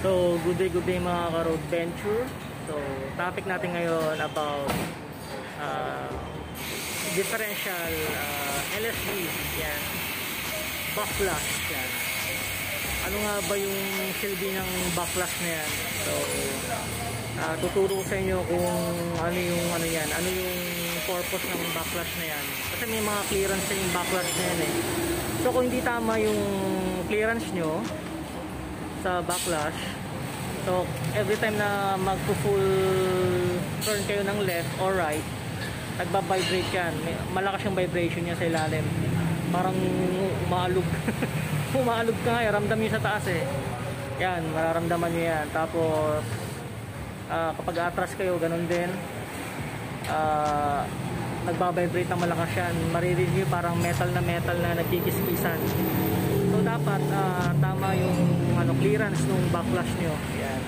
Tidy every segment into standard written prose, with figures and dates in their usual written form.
So, good day mga ka-road venture. So, topic natin ngayon about differential LSD. Yan. Backlash. Yan. Ano nga ba yung silbi ng backlash na yan? So, tuturo sa inyo kung ano yung purpose ng backlash na yan. Kasi may mga clearance sa yung backlash na yan eh. So, kung hindi tama yung clearance nyo sa backlash, so every time na magpo-full turn kayo ng left or right, nagba-vibrate yan. Malakas yung vibration niya sa ilalim. Parang umaalog. Umaalog ka nga, ramdam nyo sa taas eh. Yan, mararamdaman nyo yan. Tapos kapag atras kayo, ganun din. Nagba-vibrate ng malakas yan. Maririnig nyo parang metal na nagkikiskisan. So dapat tama yung clearance ng backlash nyo. Yan.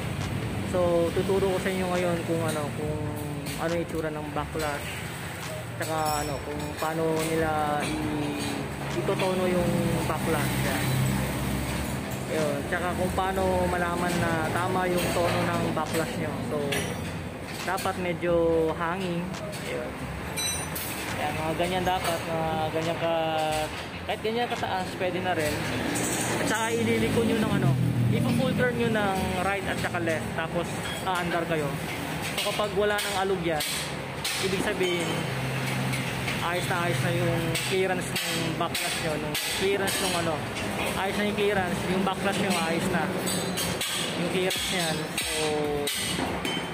So tuturo ko sa inyo ngayon kung ano itsura ng backlash. Tsaka kung paano nila itotono yung backlash. Yan. Yun. Tsaka kung paano malaman na tama yung tono ng backlash nyo. So dapat medyo hanging. Yun. Yan, mga ganyan dapat, mga ganyan kahit ganyan kataas, pwede na rin. At saka ililiko nyo ng ipo-full turn nyo ng right at saka left, tapos aandar kayo. So kapag wala ng alog yan, ibig sabihin ayos na yung clearance ng backlash nyo, ayos na yung clearance, yung backlash nyo ayos na yung clearance nyan. So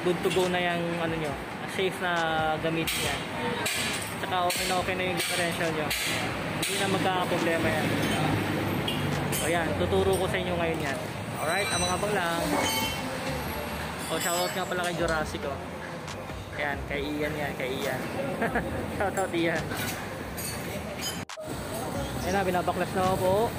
good to go na yung nyo, safe na gamitin yan. Saka okay na yung differential nyo, hindi na magkakaproblema yan. So yan, tuturo ko sa inyo ngayon yan. Alright, ang mga lang. Shoutout nga pala kay Jurassic Yan, kay Ian yan, kay Ian. Shoutout Ian. Ayan na, binabaklas na ako po.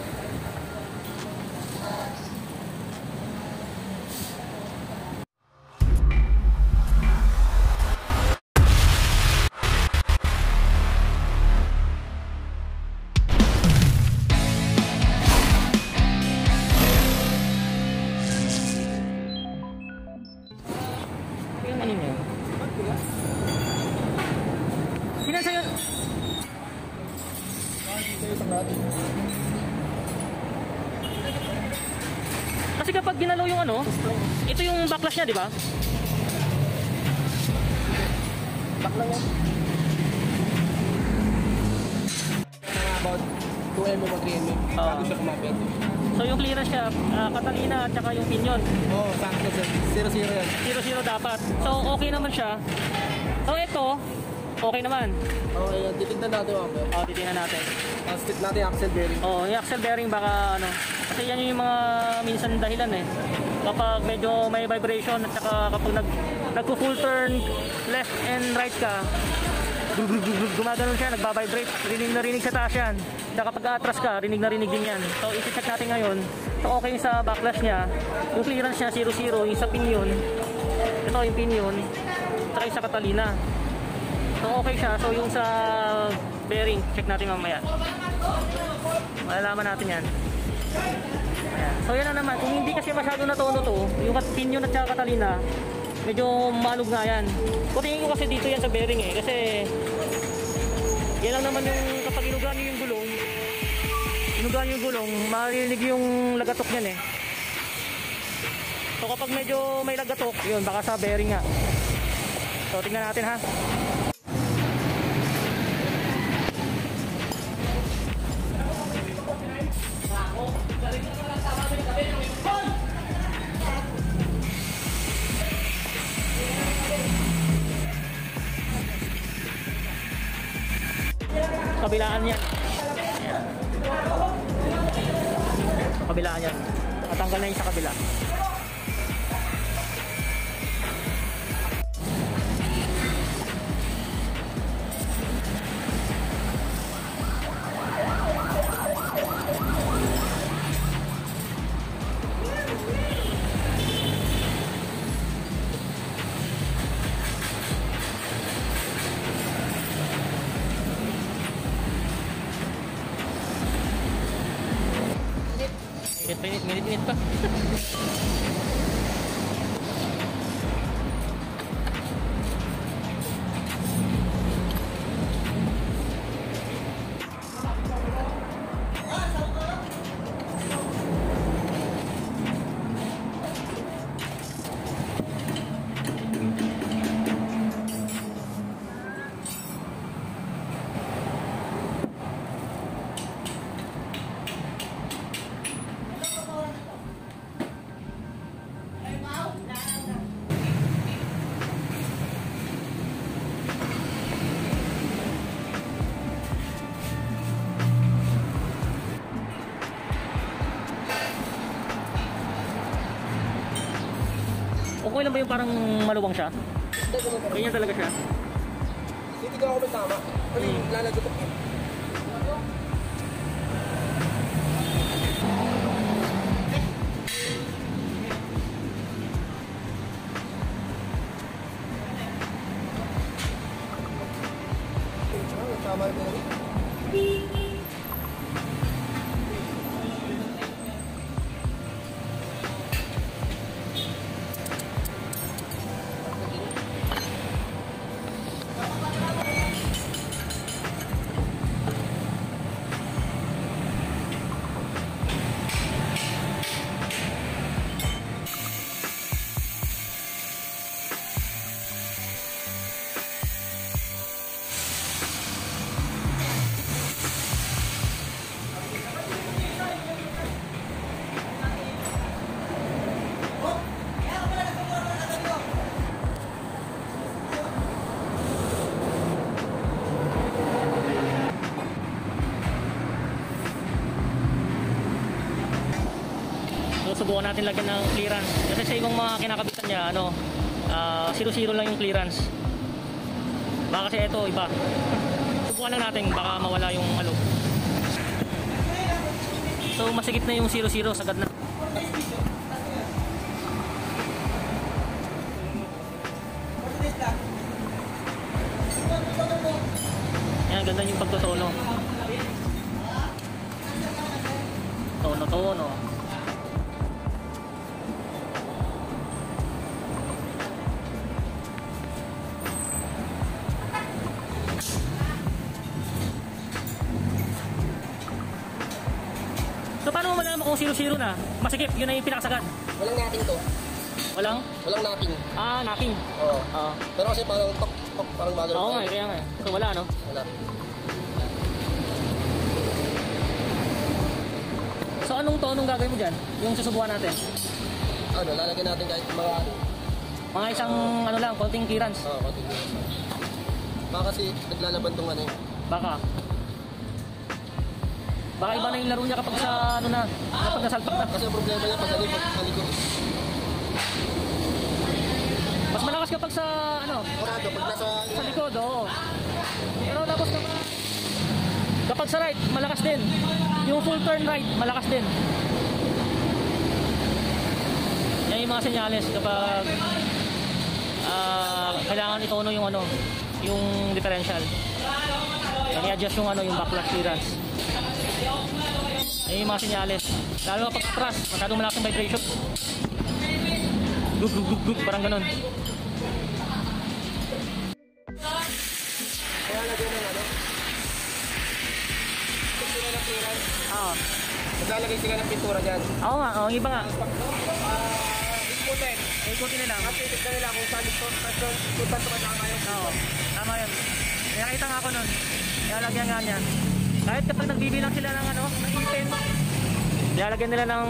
Kasi kapag ginalaw yung ito yung backlash niya, di ba? Backlash yan. About 2 mm o 3 mm. Bago siya kumapit. So yung clearance siya, Catalina at saka yung pinion. Oo, sakto sir. 0-0 yan. 0-0 dapat. So okay naman siya. So ito, okay naman. Okay, titignan natin mamaya. Titignan natin. Stick natin yung axle bearing. Yung axle bearing baka kasi yan yung mga minsan dahilan eh. Kapag medyo may vibration at saka kapag nagpo-full turn left and right ka, gumagano'n siya, nagba-vibrate. Rinig sa taas yan. Saka kapag atras ka, rinig din yan. So isi-check natin ngayon. So okay sa backlash niya. Yung clearance niya 0-0, yung sa pinion. Ito yung pinion. Saka yung sa Catalina. So okay siya. So yung sa bearing, check natin mamaya. Malalaman natin yan. Ayan. So yan na naman. Kung hindi kasi masyado natono to, yung pinion at saka Catalina, medyo malug nga yan. Kutingin ko kasi dito yan sa bearing eh. Kasi yan lang naman yung kapag inugan nyo yung gulong, marinig yung lagatok yan eh. So kapag medyo may lagatok, yun baka sa bearing nga. So tingnan natin ha. Kabilaan yan. Sa kabilaan yan. Natanggal na yung sa kabila. Minute pa. Okay lang ba yung parang maluwang siya? Hindi, ganun pa rin. Ganyan talaga siya. Titigaw ako may tama. Kasi lalagot ako. Tama rin rin. So subukan natin lagyan ng clearance. Kasi sa ibang mga kinakabitan niya, ano, 0-0 lang yung clearance. Baka kasi ito iba. Subukan lang natin, baka mawala yung ano. So masigit na yung 0-0, sagad na. Yan, ganda yung pagtotono. Tono-tono. So paano mo malaman kung 0-0 na? Masikip, yun na yung pinakasagad. Walang nating to. Walang? Walang nating. Ah, knocking. Oo. Ah. Pero kasi parang tok, parang magalaw. Oo nga, kaya nga. So wala, no? Wala. So anong tonong gagawin mo dyan? Yung susubukan natin? Ano, lalagyan natin kahit mga Mga isang ano lang, konting clearance. Oo, konti. Baka kasi naglalaban tong ano eh. Baka. Baka iba na yung laro niya kapag sa ano na, kapag nasalpak na. Kasi ang problema niya pag ano, pag likod. Mas malakas kapag sa ano, Orado, pag nasa sa likod, oo. Pero tapos kapag sa right, malakas din. Yung full turn right, malakas din. Yan yung mga senyales kapag kailangan itono yung ano, yung differential. Yan i-adjust yung ano, yung backlash clearance. Yan yung mga senyales. Lalo kapag atras, masyadong malakas yung vibration. Gug gug gug gug, parang ganun. kaya lagyan ng ano. Pag sila ng clearance, Oo. maglalagay sila ng pintura dyan. Oo nga, yung iba nga. Ikutin. Ikutin nila. Kasi tignan nila kung saan ito, kung saan ito kayo. Oo, tama yun. Nakita nga ako nun. Ilalagyan nga niya. Kahit kapag nagbibilang sila ng ano, ng ipin, ilalagyan nila ng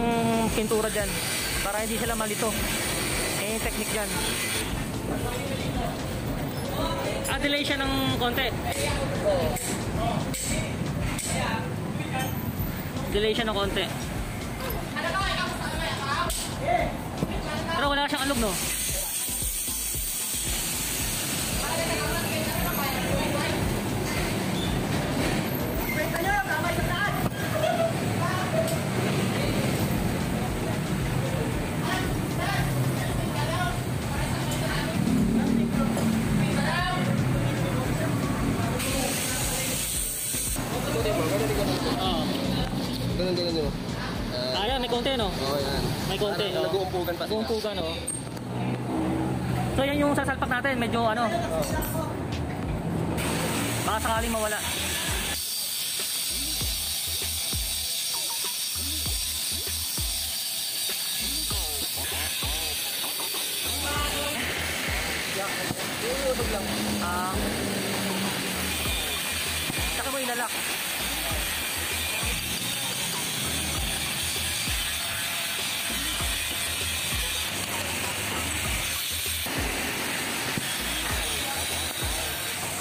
pintura dyan para hindi sila malito. Eh, yung technique dyan. Delay siya ng konti. Delay siya ng konti. Pero wala siyang alog, no? Ganun yun. Ayan, may konti, no? Oo, yan. May konti, oh. Nag-uumpugan pa sila. Nag-uumpugan, oh. So, yan yung sasalpak natin. Medyo, ano, baka sakaling mawala. Iusog lang. Saka mo inalak.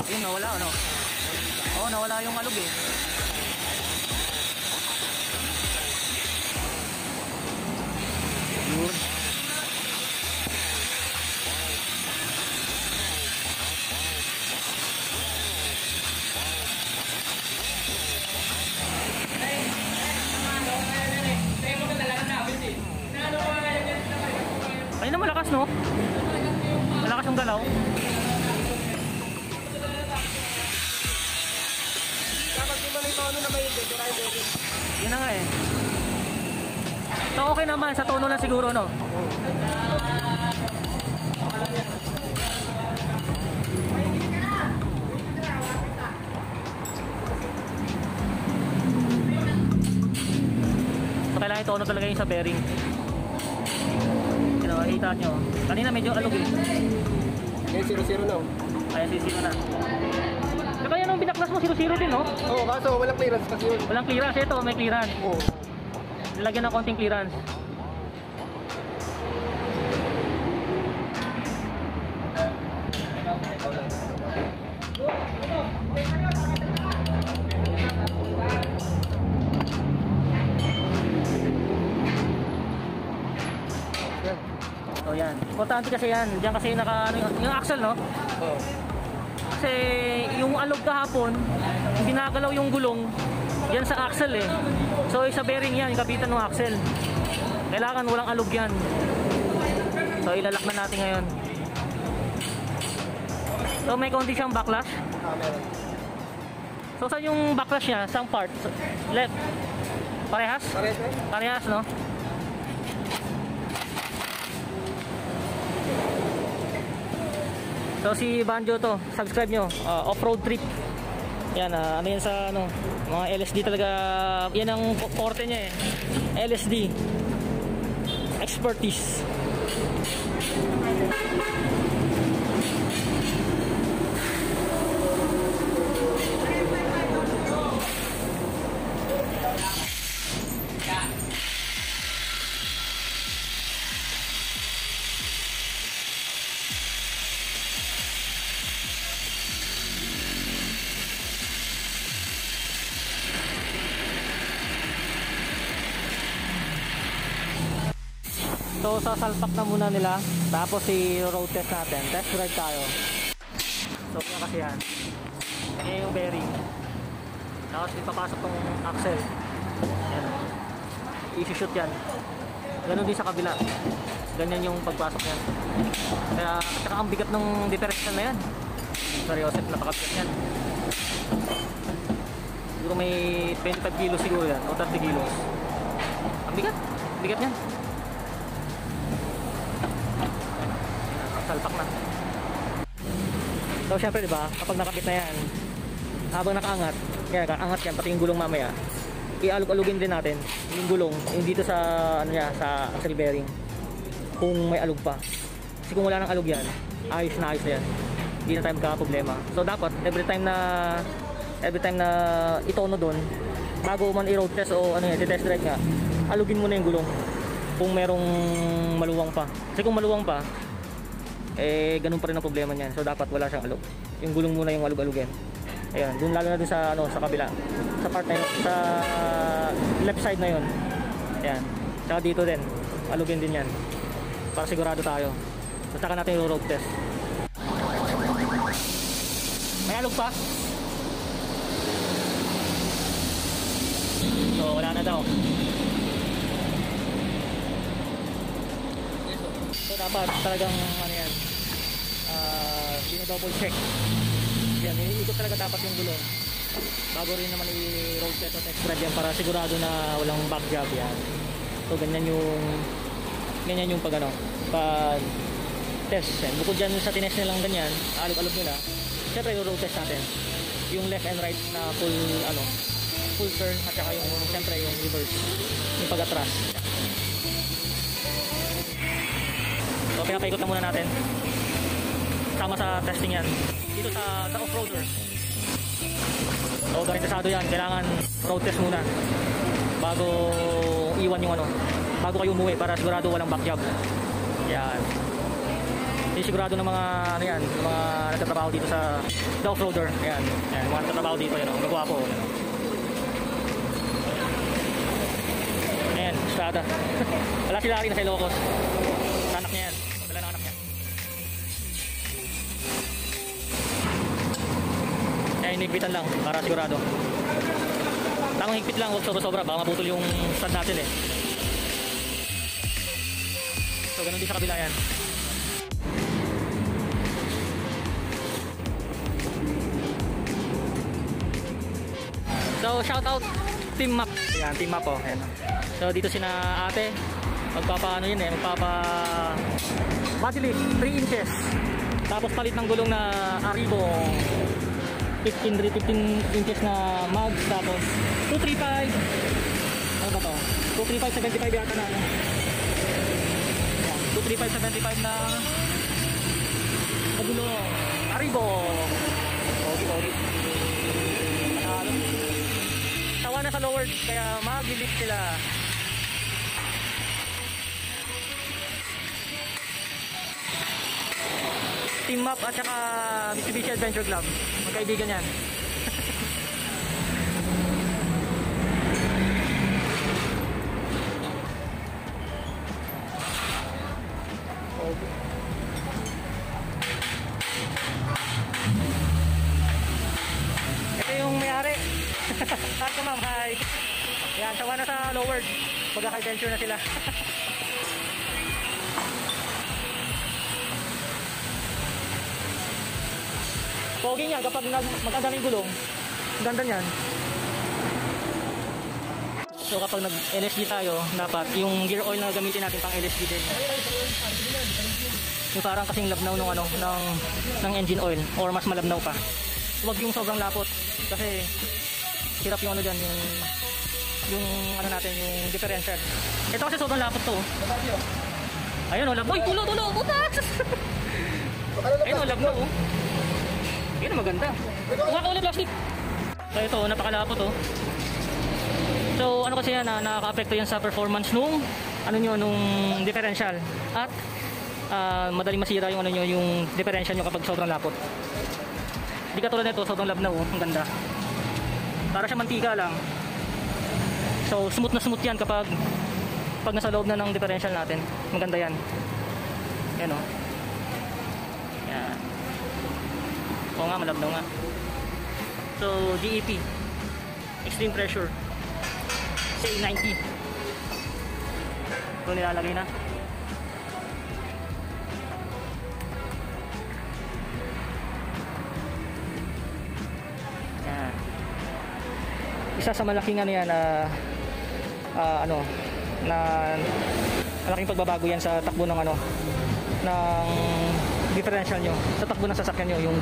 Ayun, nawala, ano? Oo, nawala yung alog, eh. Yun. na malakas, no? Malakas yung galaw. Dapat di ba na yung tono na may bearing? Yun na nga eh. So okay naman, sa tono lang siguro, no? So kailangan yung tono talaga yung sa bearing. You know, kita nyo. Kanina medyo alog eh. Ngayon 0-0 na. Kaya sisino na. So kaya nung binaklas mo, 0-0 din, no? Oo, kaso walang clearance kasi yun. Walang clearance. Ito, may clearance. Oo. Nilagyan ng konting clearance. So yan. Importante kasi yan. Diyan kasi naka ano, yung axle, no? Oo. Kasi yung alog kahapon, ginagalaw yung gulong yan sa axle eh. So sa bearing yan, yung kapitan ng axle. Kailangan walang alog yan. So ilalak na natin ngayon. So may konti siyang backlash. Meron. So saan yung backlash niya? Saan part? Left? Parehas? Parehas eh? Parehas, no? So si Banjo to, subscribe nyo, off-road trip. Yan, ano yan sa ano, mga LSD talaga, yan ang forte niya eh. LSD. Expertise. So sasalpak na muna nila, tapos i-road test natin. Test drive tayo. So yan kasi yan. Yan yung bearing. Tapos ipapasok tong axle. Yan. I-shoot yan. Ganun din sa kabila. Ganyan yung pagpasok yan. Kaya saka ang bigat ng differential na yan. Seryoso, napakabigat yan. Siguro may 25 kilos siguro yan o 30 kilos. Ang bigat. Bigat yan. Salpak na. So syempre diba, kapag nakabit na yan, habang nakaangat, kaya nakaangat yan, pati yung gulong mamaya, ialog-alugin din natin yung gulong, yung dito sa ano niya, sa axle bearing, kung may alog pa. Kasi kung wala nang alog yan, ayos na yan. Hindi na tayo magkakaproblema. So dapat every time na itono doon, bago man i-road test o ano yan, test drive nga, alugin mo na yung gulong kung merong maluwang pa. Kasi kung maluwang pa, eh ganun pa rin ang problema niyan. So dapat wala siyang alog. Yung gulong muna yung alog-alugin. Ayun, doon lalo na doon sa ano, sa kabila. Sa part na yun, sa left side na 'yon. Ayun. Tsaka dito din, alugin din 'yan. Para sigurado tayo. So saka natin yung road test. May alog pa? So wala na daw. So dapat talagang ano yan, double check yan, iikot talaga dapat yung gulong bago rin naman i-road test o test drive yan para sigurado na walang back job yan. So ganyan yung pag ano, pag test yan. Bukod dyan sa tinest nilang ganyan, alog-alog nila, syempre yung road test natin yung left and right na full turn at saka yung syempre yung reverse, yung pag-atras. So pinapaikot na muna natin sama sa testing yan dito sa off-roader. So garantisado yan, kailangan road test muna bago iwan yung ano, bago kayo umuwi para sigurado walang back job yan. Sigurado ng mga ano yan, mga nagtatrabaho dito sa off-roader yan, mga nagtatrabaho dito yan, magwapo yan. Ayan, strada. Wala sila rin na sa Ilocos. Anak niya yan. Wala na anak niya. Kaya hinigpitan lang para sigurado. Tamang higpit lang, huwag sobra-sobra. Baka maputol yung stand natin eh. So ganun din sa kabila yan. So shout out Team Map. Yan, Team Map oh. Ayan. So dito sina ate magpapaano yun magpapa body lift 3 inches. Tapos palit ng gulong na Arribo 15 inches na mags. Tapos 235 ano ba to? 235 75 yata na ano? Yan, 235 75 na gulong Arribo. Okay. Tawa na sa lowered kaya mag-lift sila. Team Map at saka Mitsubishi Adventure Club. Magkaibigan yan. Ito yung may-ari. Tarko ma'am, hi. Yan, tawa na sa lowered. Magkaka-adventure na sila. Pogi niya kapag maganda yung gulong. Ganda niyan. So kapag nag-LSD tayo, dapat yung gear oil na gamitin natin pang LSD din. Yung parang kasing labnaw ng ng engine oil or mas malabnaw pa. Huwag yung sobrang lapot kasi hirap yung diyan yung natin yung differential. Ito kasi sobrang lapot to. Ayun oh, labnaw. Tulo, butas. Ayun oh, labnaw oh. Yan maganda. Kuha ka ulit plastic. So ito, napakalapot oh. So ano kasi yan, nakaka-apekto yan sa performance nung differential. At madaling masira yung yung differential nyo kapag sobrang lapot. Di katulad nito, sobrang labnaw oh, ang ganda. Para siya mantika lang. So smooth na smooth yan kapag nasa loob na ng differential natin. Maganda yan. Yan oh. Yan. Oo nga, malabnaw nga. So, DEP Extreme Pressure C90 ito nilalagay na. Yan. Isa sa malaking yan na malaking pagbabago yan sa takbo ng ng differential nyo, sa takbo ng sasakyan nyo, yung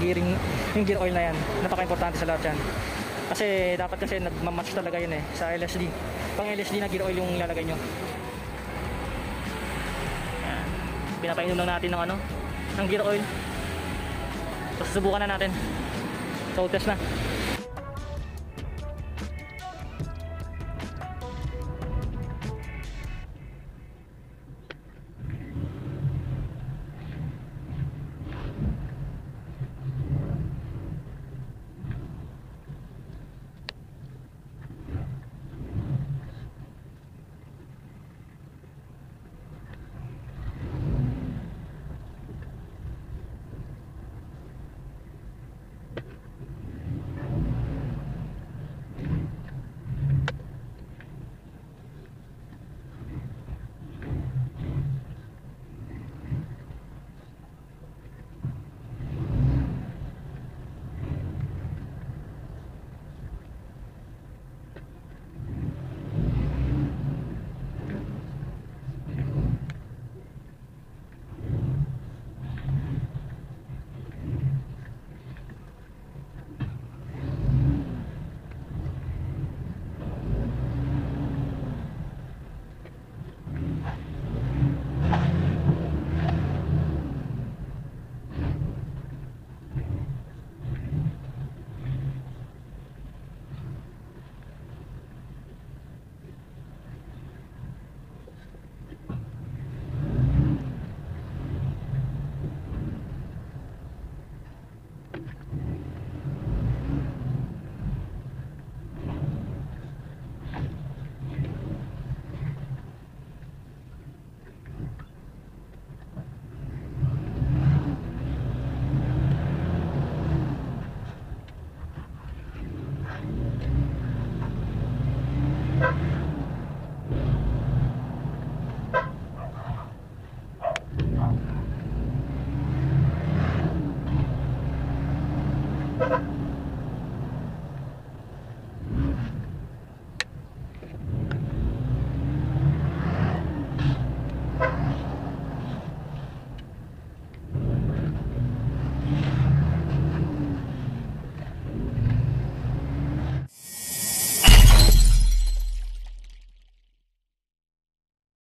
gear oil na yan, napaka-importante sa lahat yan. Kasi dapat kasi nagmamatch talaga yun sa LSD. Pang LSD na gear oil yung ilalagay nyo. Yan. Pinapainom lang natin ng gear oil. So susubukan na natin. So test na.